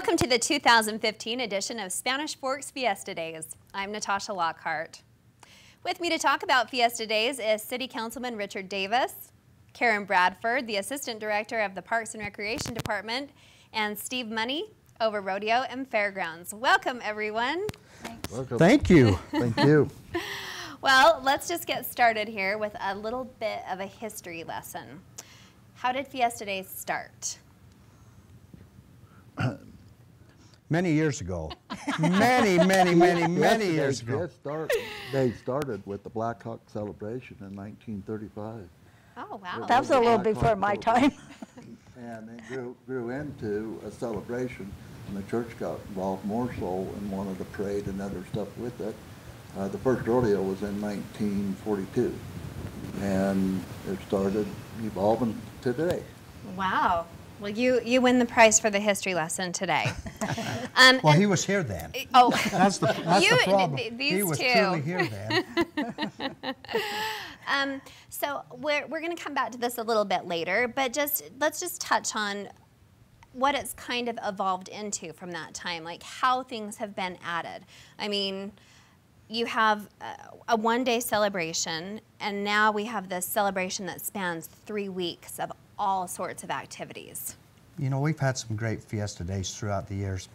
Welcome to the 2015 edition of Spanish Forks Fiesta Days. I'm Natasha Lockhart. With me to talk about Fiesta Days is City Councilman Richard Davis, Karen Bradford, the Assistant Director of the Parks and Recreation Department, and Steve Money over Rodeo and Fairgrounds. Welcome, everyone. Thanks. Welcome. Thank you. Thank you. Well, let's just get started here with a little bit of a history lesson. How did Fiesta Days start? Many years ago. many years ago. They started with the Black Hawk celebration in 1935. Oh, wow. That was a little before my time. And it grew into a celebration, and the church got involved more so and wanted to parade and other stuff with it. The first rodeo was in 1942, and it started evolving to today. Wow. Well, you win the prize for the history lesson today. Well, he was here then. Oh, that's the problem. These he was two. truly here then. So we're going to come back to this a little bit later, but let's just touch on what it's kind of evolved into from that time, like how things have been added. I mean, you have a one-day celebration, and now we have this celebration that spans 3 weeks of all sorts of activities. You know, we've had some great Fiesta Days throughout the years.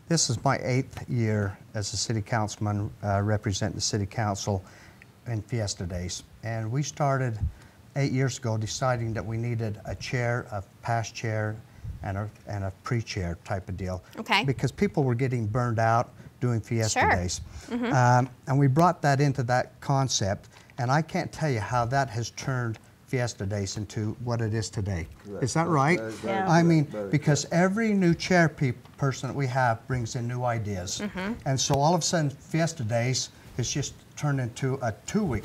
This is my 8th year as a city councilman representing the city council in Fiesta Days. And we started 8 years ago deciding that we needed a chair, a past chair, and a pre-chair type of deal. Okay. Because people were getting burned out doing Fiesta Sure. Days. Mm-hmm. And we brought that into that concept, and I can't tell you how that has turned Fiesta Days into what it is today. Is that right? Yeah. I mean, because every new chair person that we have brings in new ideas. Mm-hmm. And so all of a sudden, Fiesta Days has just turned into a 2-week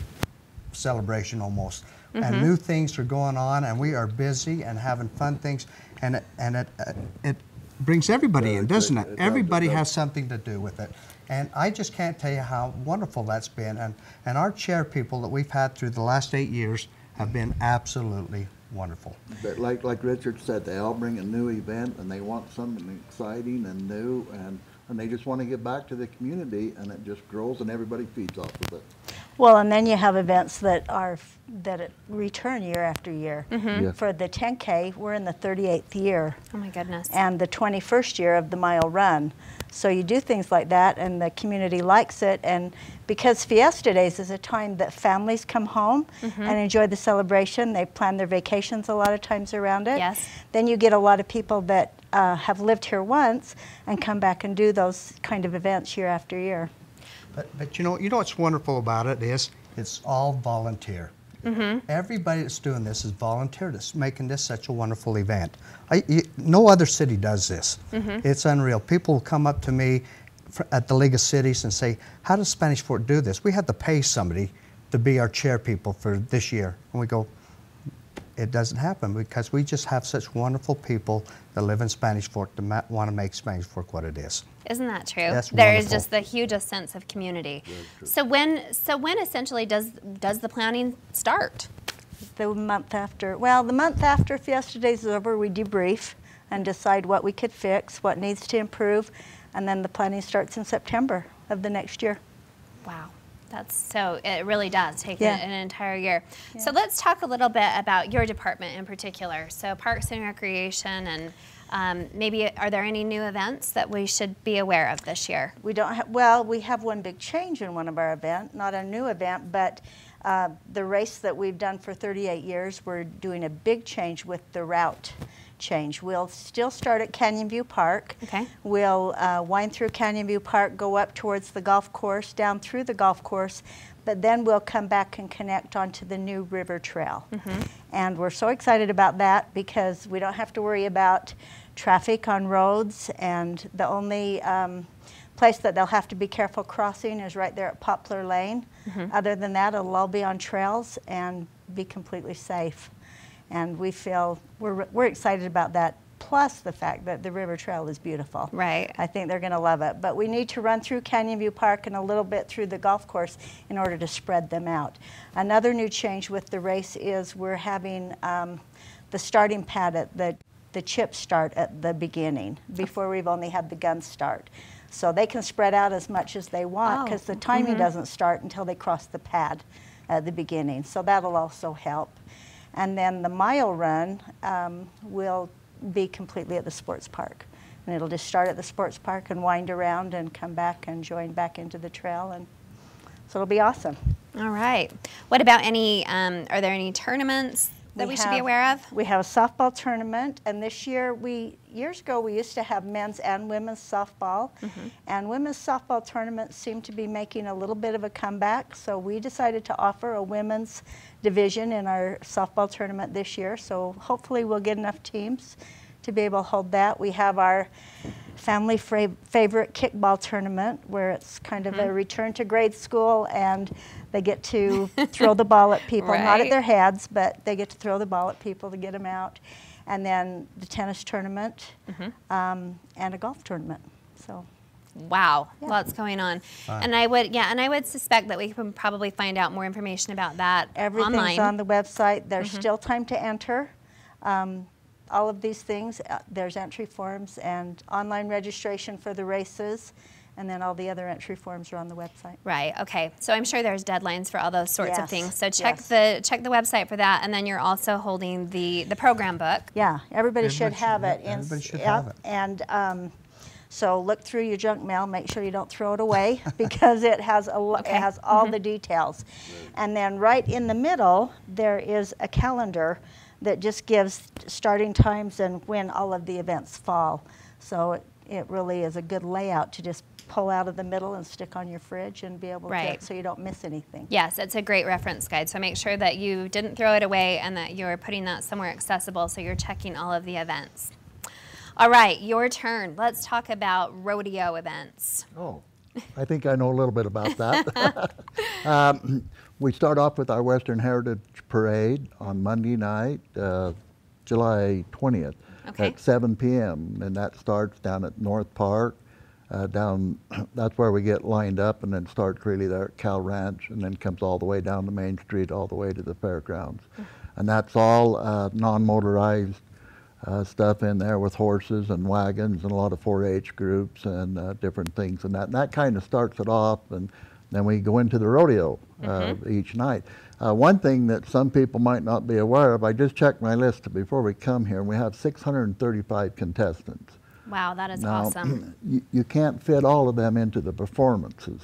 celebration almost. Mm-hmm. And new things are going on, and we are busy and having fun things. And it brings everybody in, doesn't it? Everybody has something to do with it. And I just can't tell you how wonderful that's been. And our chair people that we've had through the last 8 years have been absolutely wonderful. But like Richard said, they all bring a new event, and they want something exciting and new, and they just want to get back to the community, and it just grows, and everybody feeds off of it. Well, and then you have events that return year after year. Mm-hmm. Yeah. For the 10K, we're in the 38th year, Oh my goodness. and the 21st year of the mile run. So you do things like that, and the community likes it. And because Fiesta Days is a time that families come home and enjoy the celebration, they plan their vacations a lot of times around it. Yes. Then you get a lot of people that have lived here once and come back and do those kind of events year after year. But you know what's wonderful about it is it's all volunteer. Mm-hmm. Everybody that's doing this is volunteer that's making this such a wonderful event. No other city does this. Mm-hmm. It's unreal. People will come up to me at the League of Cities and say, how does Spanish Fork do this? We had to pay somebody to be our chair people for this year. And we go, it doesn't happen because we just have such wonderful people that live in Spanish Fork that want to make Spanish Fork what it is. Isn't that true? That's there wonderful. is just the hugest sense of community. So when essentially does the planning start? The month after Fiesta Days is over, we debrief and decide what we could fix, what needs to improve, and then the planning starts in September of the next year. Wow. It really does take Yeah. an entire year. Yeah. So let's talk a little bit about your department in particular. So Parks and Recreation, and maybe are there any new events that we should be aware of this year? We don't have, well, we have one big change in one of our events, not a new event, but the race that we've done for 38 years, we're doing a big change with the route change. We'll still start at Canyon View Park. Okay. We'll wind through Canyon View Park, go up towards the golf course, down through the golf course, but then we'll come back and connect onto the new river trail. Mm-hmm. And we're so excited about that because we don't have to worry about traffic on roads, and the only place that they'll have to be careful crossing is right there at Poplar Lane. Mm-hmm. Other than that, it'll all be on trails and be completely safe. And we feel we're excited about that, plus the fact that the river trail is beautiful. Right. I think they're going to love it. But we need to run through Canyon View Park and a little bit through the golf course in order to spread them out. Another new change with the race is we're having the starting pad at the the chips start at the beginning, before we've only had the guns start. So they can spread out as much as they want, because the timing doesn't start until they cross the pad at the beginning. So that'll also help. And then the mile run will be completely at the sports park. And it'll just start at the sports park and wind around and come back and join back into the trail. And so it'll be awesome. All right. What about any, are there any tournaments that we should be aware of? We have a softball tournament, and this year, years ago we used to have men's and women's softball, and women's softball tournaments seem to be making a little bit of a comeback, so we decided to offer a women's division in our softball tournament this year, so hopefully we'll get enough teams to be able to hold that. We have our family favorite kickball tournament, where it's kind of a return to grade school, and they get to throw the ball at people, not at their heads, but they get to throw the ball at people to get them out. And then the tennis tournament, and a golf tournament. So, wow, lots going on. And I would suspect that we can probably find out more information about that everything's online. on the website. There's still time to enter. All of these things, there's entry forms and online registration for the races, and then all the other entry forms are on the website. Right, okay. So I'm sure there's deadlines for all those sorts of things. So check the website for that, and then you're also holding the program book. Yeah, everybody should have it. Everybody should have it. And so look through your junk mail, make sure you don't throw it away, because it has it has all the details. And then right in the middle, there is a calendar that just gives starting times and when all of the events fall. So it really is a good layout to just pull out of the middle and stick on your fridge and be able to, so you don't miss anything. Yes, it's a great reference guide. So make sure that you didn't throw it away and that you're putting that somewhere accessible, so you're checking all of the events. All right, your turn. Let's talk about rodeo events. Oh, I think I know a little bit about that. We start off with our Western Heritage Parade on Monday night, July 20th at 7 p.m. And that starts down at North Park. That's where we get lined up, and then starts really there at Cal Ranch, and then comes all the way down to Main Street, all the way to the fairgrounds. And that's all non-motorized stuff in there with horses and wagons and a lot of 4-H groups and different things. And that kind of starts it off, and then we go into the rodeo each night. One thing that some people might not be aware of, I just checked my list before we come here, and we have 635 contestants. Wow, that is Now, awesome. You can't fit all of them into the performances.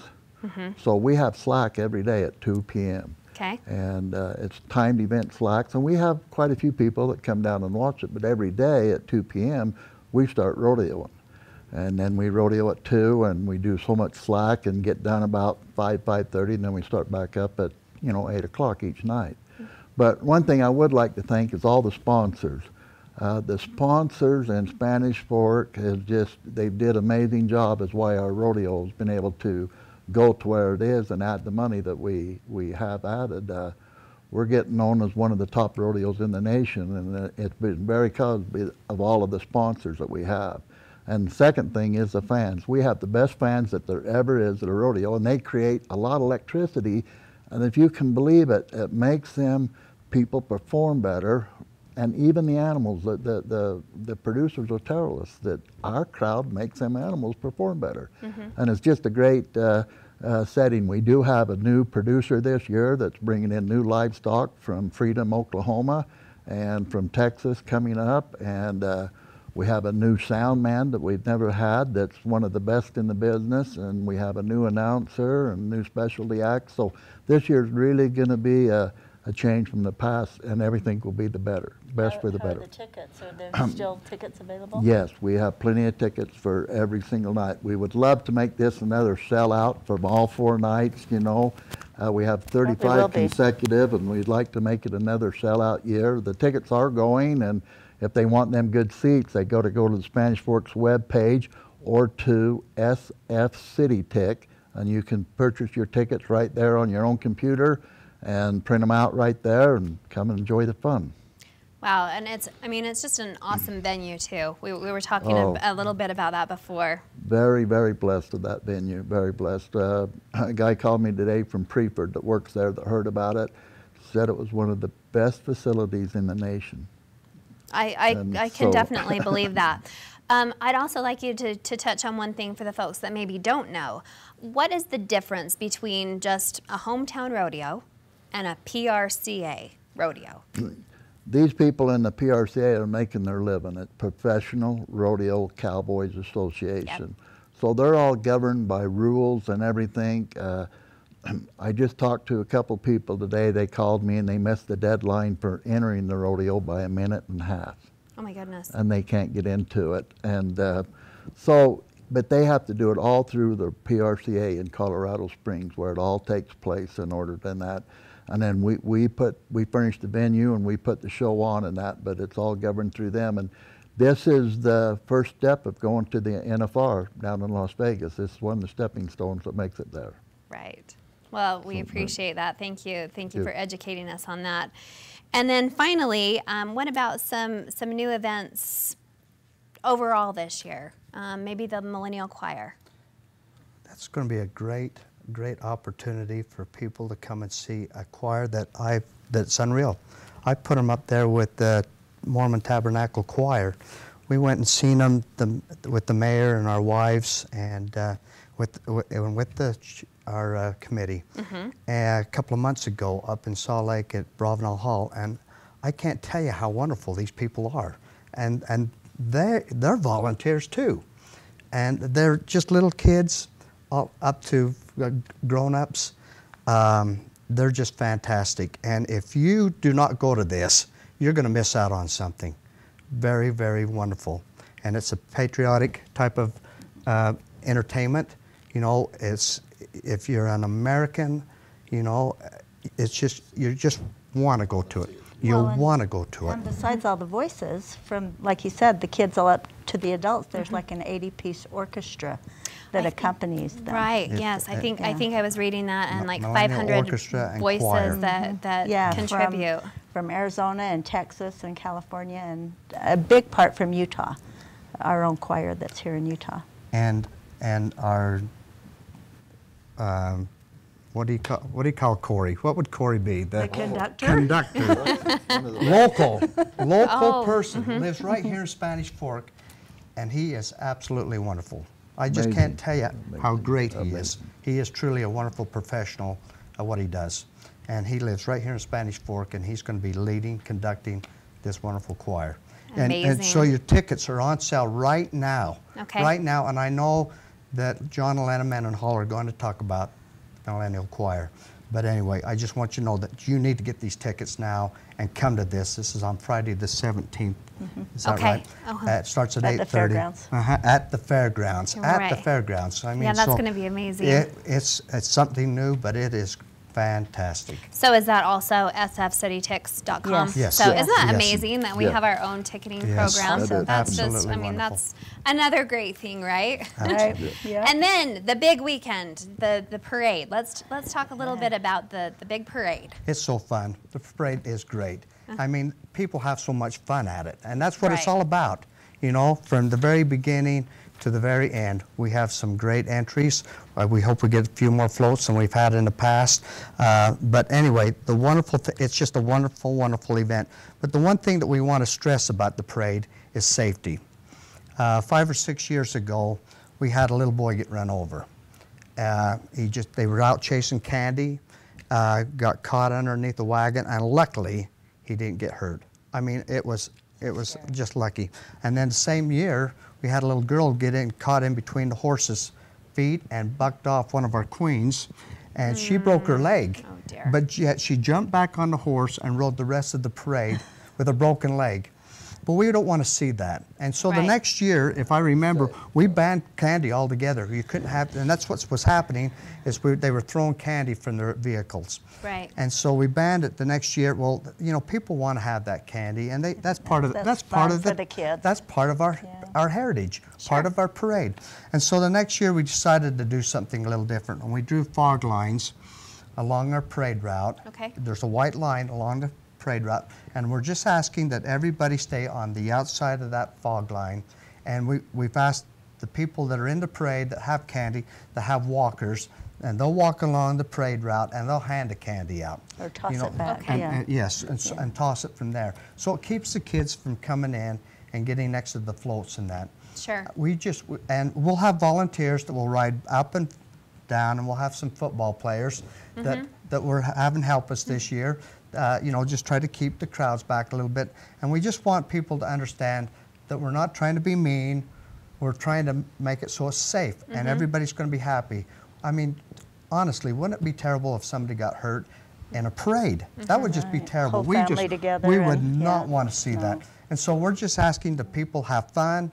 So we have slack every day at 2 p.m. Okay. And it's timed event slacks, and we have quite a few people that come down and watch it, but every day at 2 p.m. we start rodeoing. And then we rodeo at 2, and we do so much slack and get done about 5:30, and then we start back up at 8 o'clock each night. But one thing I would like to thank is all the sponsors. The sponsors and Spanish Fork they did an amazing job, as why our rodeo has been able to go to where it is and add the money that we have added. We're getting known as one of the top rodeos in the nation, and it's been very because of all of the sponsors that we have. And the second thing is the fans. We have the best fans that there ever is at a rodeo, and they create a lot of electricity, and if you can believe it, it makes people perform better. And even the animals, the producers will tell us that our crowd makes them animals perform better. And it's just a great setting. We do have a new producer this year that's bringing in new livestock from Freedom, Oklahoma, and from Texas coming up. And we have a new sound man that we've never had that's one of the best in the business. And we have a new announcer and new specialty acts. So this year's really going to be a change from the past, and everything will be the best for the better. How are the tickets? Are there still tickets available? Yes, we have plenty of tickets for every single night. We would love to make this another sellout from all 4 nights, We have 35 consecutive, and we'd like to make it another sellout year. The tickets are going, and if they want them good seats, they go to the Spanish Fork's webpage or to SF City Tick, and you can purchase your tickets right there on your own computer and print them out right there and come and enjoy the fun. Wow, and it's just an awesome venue too. We were talking a little bit about that before. Very, very blessed with that venue, very blessed. A guy called me today from Preford that works there that heard about it, said it was one of the best facilities in the nation. I can so- definitely believe that. I'd also like you to touch on one thing for the folks that maybe don't know. What is the difference between just a hometown rodeo and a PRCA rodeo? These people in the PRCA are making their living at Professional Rodeo Cowboys Association. Yep. So they're all governed by rules and everything. I just talked to a couple people today. They called me and they missed the deadline for entering the rodeo by a minute and a half. Oh my goodness. And they can't get into it. And but they have to do it all through the PRCA in Colorado Springs, where it all takes place in order to that. And then we furnish the venue and we put the show on and that, but it's all governed through them. And this is the first step of going to the NFR down in Las Vegas. This is one of the stepping stones that makes it there. Right. Well, we appreciate that. Thank you. Thank you for educating us on that. And then finally, what about some new events overall this year? Maybe the Millennial Choir. That's going to be a great opportunity for people to come and see a choir that's unreal. I put them up there with the Mormon Tabernacle Choir. We went and seen them with the mayor and our wives and with our committee a couple of months ago up in Salt Lake at Bravenel Hall, and I can't tell you how wonderful these people are, and they're volunteers too, and they're just little kids all up to grown-ups. They're just fantastic, and if you do not go to this, you're going to miss out on something very, very wonderful. And it's a patriotic type of entertainment. You know, if you're an American, you know, it's just, you just want to go to it. You'll want to go to it. And besides all the voices, from, like you said, the kids all up to the adults, there's like an 80-piece orchestra that accompanies them. Right, yes. I think I was reading that, and like Millennial 500 Orchestra and voices choir. that contribute. From Arizona and Texas and California, and a big part from Utah, our own choir that's here in Utah. And our what do you call Corey? What would Corey be? The conductor? Conductor. Local person lives right here in Spanish Fork, and he is absolutely wonderful. I just can't tell you how great he is. He is truly a wonderful professional at what he does. And he lives right here in Spanish Fork, and he's going to be leading, conducting this wonderful choir. Amazing. And so your tickets are on sale right now. Okay. Right now, and I know that John and Lana Mendenhall are going to talk about the Millennial Choir. But anyway, I just want you to know that you need to get these tickets now and come to this. This is on Friday the 17th. Is that right? It starts at 8:30. At the fairgrounds. At the fairgrounds. At the fairgrounds. I mean, yeah, that's going to be amazing. It's something new, but it is fantastic. So is that also sfcitytix.com? Yes. Yes. So isn't that Yes. amazing that we have our own ticketing program? That So is that's just, absolutely I mean, wonderful. that's another great thing, right? Right. Yeah. And then the big weekend, the parade. Let's talk a little bit about the big parade. It's so fun. The parade is great. I mean, people have so much fun at it, and that's what it's Right. all about. You know, from the very beginning to the very end, we have some great entries. We hope we get a few more floats than we've had in the past. But anyway, it's just a wonderful, wonderful event. But the one thing that we want to stress about the parade is safety. 5 or 6 years ago, we had a little boy get run over. They were out chasing candy, got caught underneath the wagon, and luckily, he didn't get hurt. I mean, it was just lucky. And then the same year, we had a little girl caught in between the horse's feet and bucked off one of our queens, and she broke her leg. Oh dear. But yet she jumped back on the horse and rode the rest of the parade with a broken leg. But we don't want to see that. And so the Right. next year, if I remember, we banned candy altogether. You couldn't have, and that's what was happening, is they were throwing candy from their vehicles. Right. And so we banned it the next year. Well, you know, people want to have that candy, and that's part of That's fun for the kids. That's part of our heritage, part of our parade. And so the next year we decided to do something a little different, and we drew fog lines along our parade route. Okay. There's a white line along the parade route, and we're just asking that everybody stay on the outside of that fog line. And we've asked the people that are in the parade that have candy, that have walkers, and they'll walk along the parade route and they'll hand the candy out. Or toss it back, Okay. yeah. Yes, and toss it from there. So it keeps the kids from coming in and getting next to the floats and that. Sure. And we'll have volunteers that will ride up and down, and we'll have some football players that we're having help us this year. You know, just try to keep the crowds back a little bit. And we just want people to understand that we're not trying to be mean. We're trying to make it so it's safe and everybody's going to be happy. I mean, honestly, wouldn't it be terrible if somebody got hurt in a parade? That would just be terrible. Whole family together we would and- not yeah, want to see no. that. And so we're just asking the people have fun,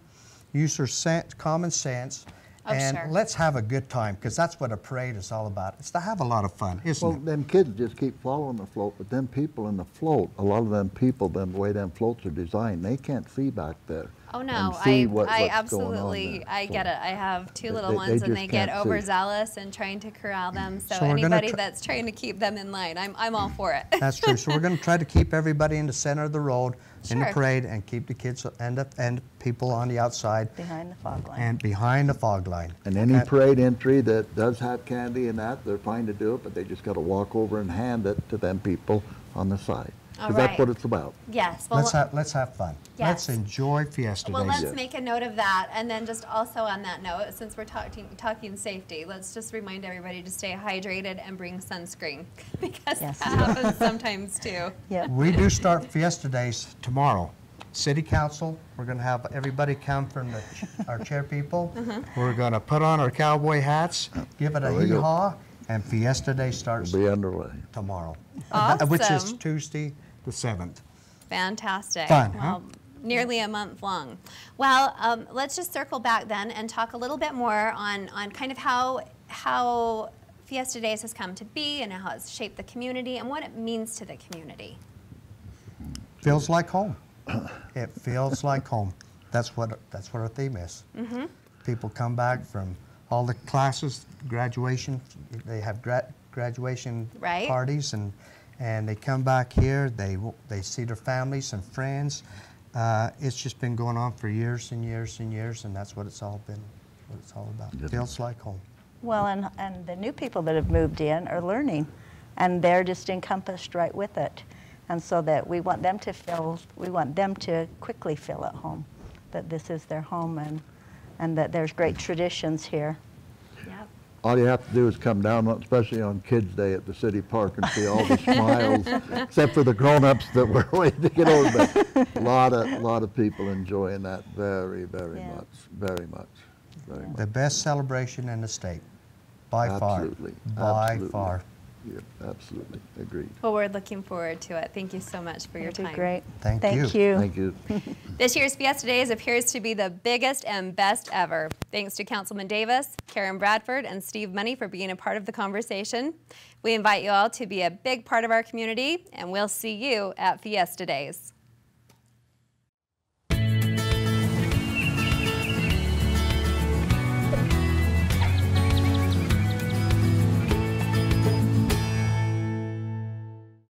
use their common sense, and sure. let's have a good time, because that's what a parade is all about. It's to have a lot of fun, isn't Well, it? them kids just keep following the float, but them people in the float, a lot of them people, the way them floats are designed, they can't see back there. Oh no, and see I what's going on absolutely, there. I So get it. I have two they- little they ones and just they get can't see. overzealous and trying to corral them. So, So we're gonna anybody tr- that's trying to keep them in line, I'm all for it. That's true. So we're going to try to keep everybody in the center of the road in the Sure. parade, and keep the kids and people on the outside Behind the fog line. and behind the fog line. And any That- parade entry that does have candy and that, they're fine to do it, but they just gotta walk over and hand it to them people on the side. All Because that's right. what it's about. Yes. Well, Let's have fun. Yes. Let's enjoy Fiesta well, Days. let's make a note of that, and then just also on that note, since we're talking safety, let's just remind everybody to stay hydrated and bring sunscreen because Yes. that happens sometimes too. Yep. We do start Fiesta Days tomorrow. City Council, we're going to have everybody come from our chair people. We're going to put on our cowboy hats, give it a There we go. hee-haw, and Fiesta Day starts Be underway. tomorrow, Awesome. which is Tuesday the 7th. Fantastic. Fun, huh? Well, nearly a month long. Well, let's just circle back then and talk a little bit more on kind of how Fiesta Days has come to be and how it's shaped the community and what it means to the community. Feels like home. It feels like home. That's what our theme is. People come back from all the classes, graduation. They have graduation Right. parties, and they come back here. They see their families and friends. It's just been going on for years and years and years, and that's what it's all been. What it's all about. Good. Feels like home. Well, and the new people that have moved in are learning, and they're just encompassed right with it. And so that we want them to quickly feel at home, that this is their home, and that there's great traditions here. Yep. All you have to do is come down, especially on Kids Day at the city park, and see all the smiles, except for the grown-ups that were waiting to get over. But a lot of people enjoying that very, very Yeah. much, very much, very much. The best celebration in the state, by Absolutely, far. By absolutely. far. Yeah, absolutely, agreed. Well, we're looking forward to it. Thank you so much for your It'll be time. great. Thank Thank you. you. Thank you. This year's Fiesta Days appears to be the biggest and best ever. Thanks to Councilman Davis, Karen Bradford, and Steve Money for being a part of the conversation. We invite you all to be a big part of our community, and we'll see you at Fiesta Days.